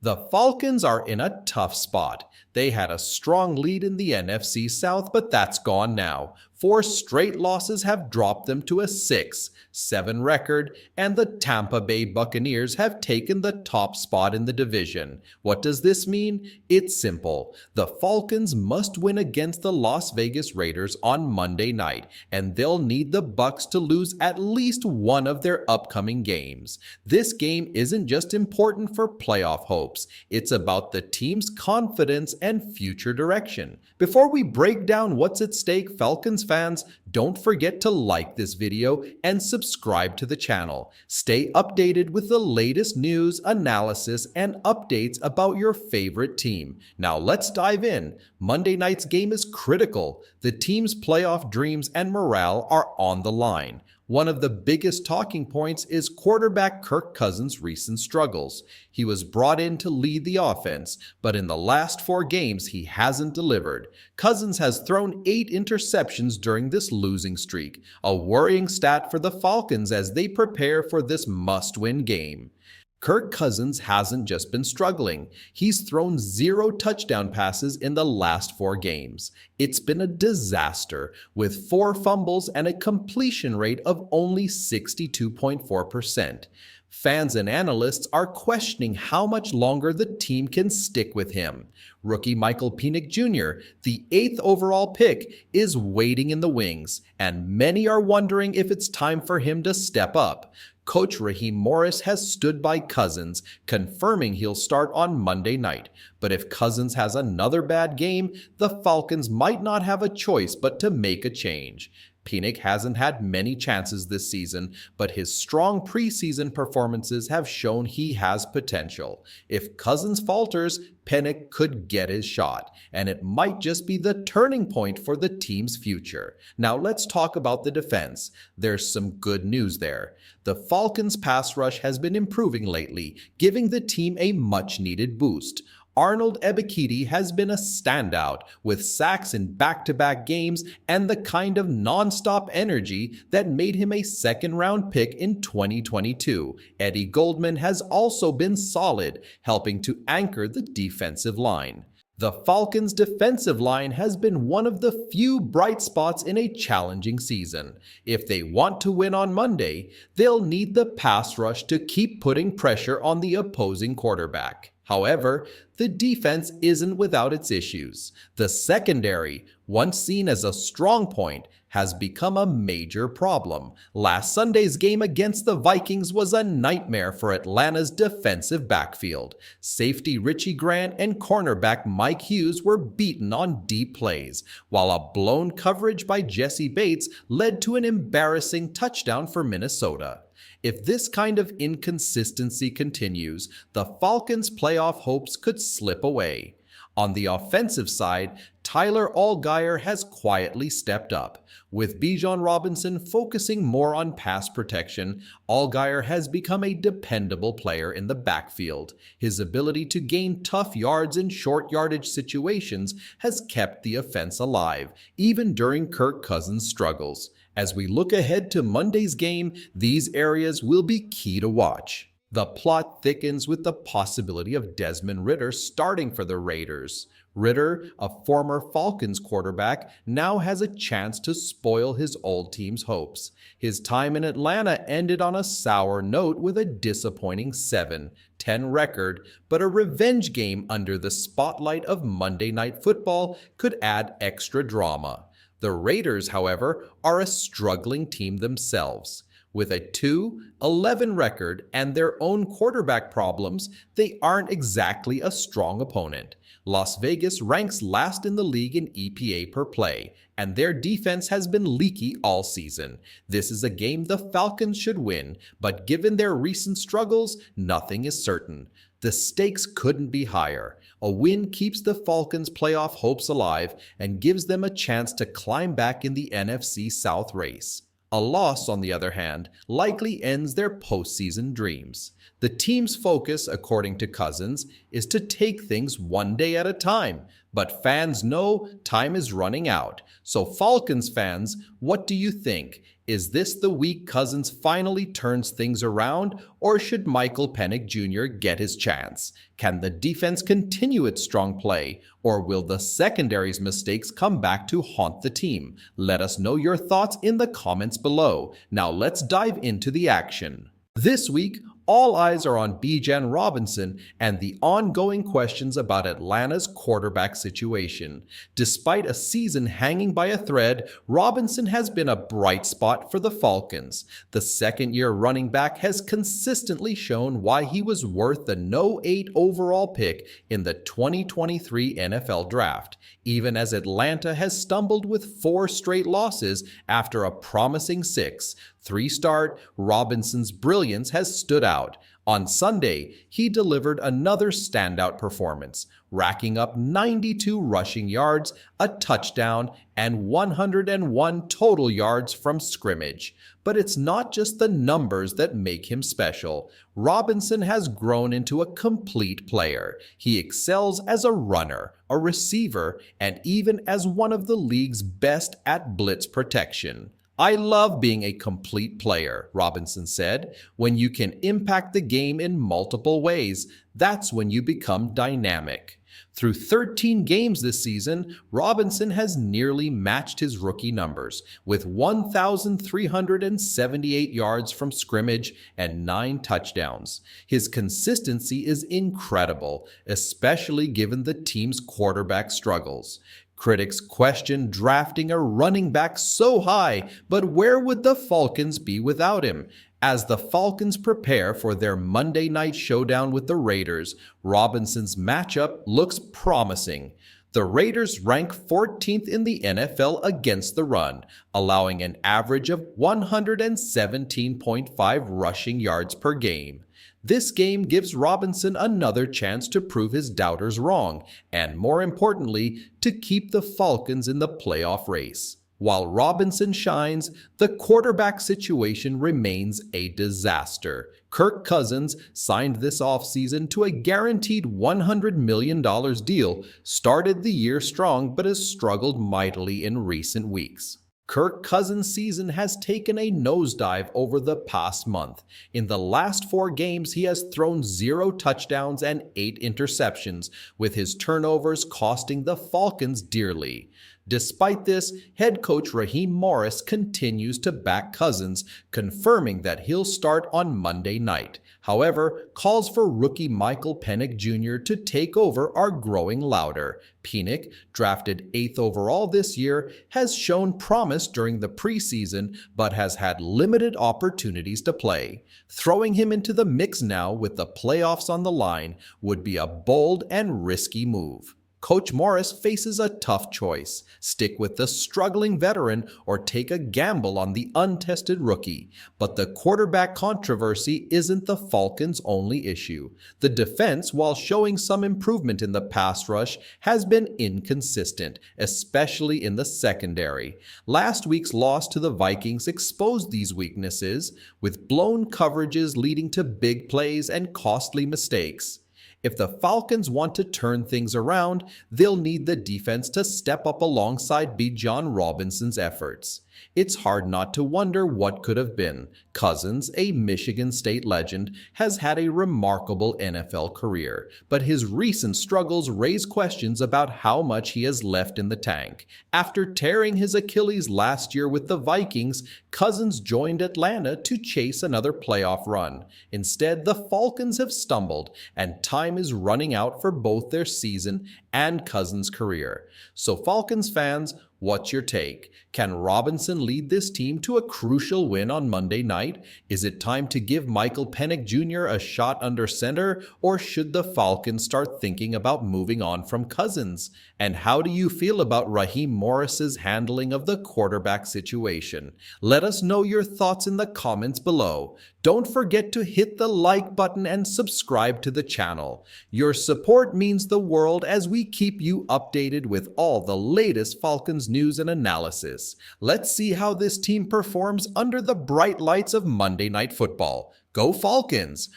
The Falcons are in a tough spot. They had a strong lead in the NFC South, but that's gone now. 4 straight losses have dropped them to a 6-7 record, and the Tampa Bay Buccaneers have taken the top spot in the division. What does this mean? It's simple. The Falcons must win against the Las Vegas Raiders on Monday night, and they'll need the Bucs to lose at least one of their upcoming games. This game isn't just important for playoff hopes. It's about the team's confidence and future direction. Before we break down what's at stake, Falcons fans, don't forget to like this video and subscribe to the channel. Stay updated with the latest news, analysis, and updates about your favorite team. Now let's dive in. Monday night's game is critical. The team's playoff dreams and morale are on the line. One of the biggest talking points is quarterback Kirk Cousins' recent struggles. He was brought in to lead the offense, but in the last 4 games he hasn't delivered. Cousins has thrown 8 interceptions during this losing streak, a worrying stat for the Falcons as they prepare for this must-win game. Kirk Cousins hasn't just been struggling. He's thrown 0 touchdown passes in the last 4 games. It's been a disaster, with 4 fumbles and a completion rate of only 62.4%. Fans and analysts are questioning how much longer the team can stick with him. Rookie Michael Penix Jr., the 8th overall pick, is waiting in the wings, and many are wondering if it's time for him to step up. Coach Raheem Morris has stood by Cousins, confirming he'll start on Monday night. But if Cousins has another bad game, the Falcons might not have a choice but to make a change. Penix hasn't had many chances this season, but his strong preseason performances have shown he has potential. If Cousins falters, Penix could get his shot, and it might just be the turning point for the team's future. Now let's talk about the defense. There's some good news there. The Falcons' pass rush has been improving lately, giving the team a much-needed boost. Arnold Ebiketie has been a standout, with sacks in back-to-back games and the kind of non-stop energy that made him a second-round pick in 2022. Eddie Goldman has also been solid, helping to anchor the defensive line. The Falcons' defensive line has been one of the few bright spots in a challenging season. If they want to win on Monday, they'll need the pass rush to keep putting pressure on the opposing quarterback. However, the defense isn't without its issues. The secondary, once seen as a strong point, has become a major problem. Last Sunday's game against the Vikings was a nightmare for Atlanta's defensive backfield. Safety Richie Grant and cornerback Mike Hughes were beaten on deep plays, while a blown coverage by Jesse Bates led to an embarrassing touchdown for Minnesota. If this kind of inconsistency continues, the Falcons' playoff hopes could slip away. On the offensive side, Tyler Allgeier has quietly stepped up. With Bijan Robinson focusing more on pass protection, Allgeier has become a dependable player in the backfield. His ability to gain tough yards in short yardage situations has kept the offense alive, even during Kirk Cousins' struggles. As we look ahead to Monday's game, these areas will be key to watch. The plot thickens with the possibility of Desmond Ridder starting for the Raiders. Ridder, a former Falcons quarterback, now has a chance to spoil his old team's hopes. His time in Atlanta ended on a sour note with a disappointing 7-10 record, but a revenge game under the spotlight of Monday Night Football could add extra drama. The Raiders, however, are a struggling team themselves. With a 2-11 record and their own quarterback problems, they aren't exactly a strong opponent. Las Vegas ranks last in the league in EPA per play, and their defense has been leaky all season. This is a game the Falcons should win, but given their recent struggles, nothing is certain. The stakes couldn't be higher. A win keeps the Falcons' playoff hopes alive and gives them a chance to climb back in the NFC South race. A loss, on the other hand, likely ends their postseason dreams. The team's focus, according to Cousins, is to take things one day at a time, but fans know time is running out. So Falcons fans, what do you think? Is this the week Cousins finally turns things around, or should Michael Penix Jr. get his chance? Can the defense continue its strong play, or will the secondary's mistakes come back to haunt the team? Let us know your thoughts in the comments below. Now let's dive into the action. This week, all eyes are on Bijan Robinson and the ongoing questions about Atlanta's quarterback situation. Despite a season hanging by a thread, Robinson has been a bright spot for the Falcons. The second-year running back has consistently shown why he was worth the no 8 overall pick in the 2023 NFL Draft, even as Atlanta has stumbled with 4 straight losses after a promising 6. 3-start, Robinson's brilliance has stood out. On Sunday, he delivered another standout performance, racking up 92 rushing yards, a touchdown, and 101 total yards from scrimmage. But it's not just the numbers that make him special. Robinson has grown into a complete player. He excels as a runner, a receiver, and even as one of the league's best at blitz protection. "I love being a complete player," Robinson said. "When you can impact the game in multiple ways, that's when you become dynamic." Through 13 games this season, Robinson has nearly matched his rookie numbers, with 1,378 yards from scrimmage and 9 touchdowns. His consistency is incredible, especially given the team's quarterback struggles. Critics question drafting a running back so high, but where would the Falcons be without him? As the Falcons prepare for their Monday night showdown with the Raiders, Robinson's matchup looks promising. The Raiders rank 14th in the NFL against the run, allowing an average of 117.5 rushing yards per game. This game gives Robinson another chance to prove his doubters wrong, and more importantly, to keep the Falcons in the playoff race. While Robinson shines, the quarterback situation remains a disaster. Kirk Cousins, signed this offseason to a guaranteed $100 million deal, started the year strong but has struggled mightily in recent weeks. Kirk Cousins' season has taken a nosedive over the past month. In the last 4 games, he has thrown 0 touchdowns and 8 interceptions, with his turnovers costing the Falcons dearly. Despite this, head coach Raheem Morris continues to back Cousins, confirming that he'll start on Monday night. However, calls for rookie Michael Penix Jr. to take over are growing louder. Penix, drafted 8th overall this year, has shown promise during the preseason but has had limited opportunities to play. Throwing him into the mix now with the playoffs on the line would be a bold and risky move. Coach Morris faces a tough choice: stick with the struggling veteran or take a gamble on the untested rookie. But the quarterback controversy isn't the Falcons' only issue. The defense, while showing some improvement in the pass rush, has been inconsistent, especially in the secondary. Last week's loss to the Vikings exposed these weaknesses, with blown coverages leading to big plays and costly mistakes. If the Falcons want to turn things around, they'll need the defense to step up alongside Bijan Robinson's efforts. It's hard not to wonder what could have been. Cousins, a Michigan State legend, has had a remarkable NFL career, but his recent struggles raise questions about how much he has left in the tank. After tearing his Achilles last year with the Vikings, Cousins joined Atlanta to chase another playoff run. Instead, the Falcons have stumbled, and time is running out for both their season and Cousins' career. So Falcons fans, what's your take? Can Robinson lead this team to a crucial win on Monday night? Is it time to give Michael Penix Jr. a shot under center, or should the Falcons start thinking about moving on from Cousins? And how do you feel about Raheem Morris's handling of the quarterback situation? Let us know your thoughts in the comments below. Don't forget to hit the like button and subscribe to the channel. Your support means the world as we keep you updated with all the latest Falcons news and analysis. Let's see how this team performs under the bright lights of Monday Night Football. Go Falcons!